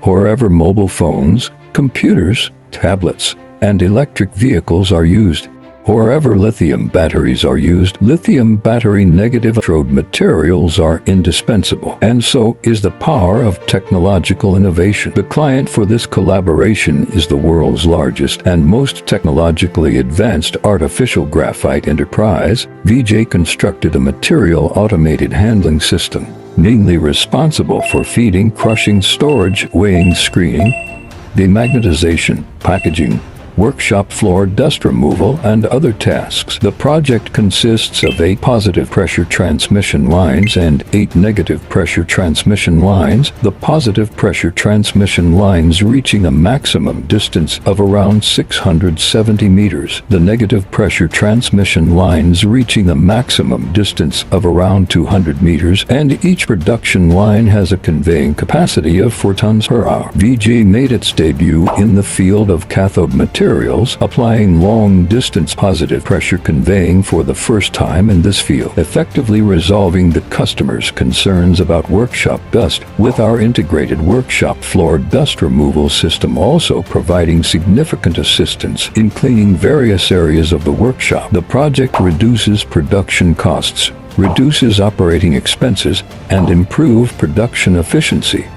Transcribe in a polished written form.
Wherever mobile phones, computers, tablets, and electric vehicles are used, wherever lithium batteries are used, lithium battery negative electrode materials are indispensable. And so is the power of technological innovation. The client for this collaboration is the world's largest and most technologically advanced artificial graphite enterprise. Vijay constructed a material automated handling system, mainly responsible for feeding, crushing, storage, weighing, screening, demagnetization, packaging, workshop floor dust removal, and other tasks. The project consists of 8 positive pressure transmission lines and 8 negative pressure transmission lines, the positive pressure transmission lines reaching a maximum distance of around 670 meters, the negative pressure transmission lines reaching a maximum distance of around 200 meters, and each production line has a conveying capacity of 4 tons per hour. Vijay made its debut in the field of cathode materials, applying long-distance positive pressure conveying for the first time in this field, effectively resolving the customer's concerns about workshop dust, with our integrated workshop floor dust removal system also providing significant assistance in cleaning various areas of the workshop. The project reduces production costs, reduces operating expenses, and improves production efficiency.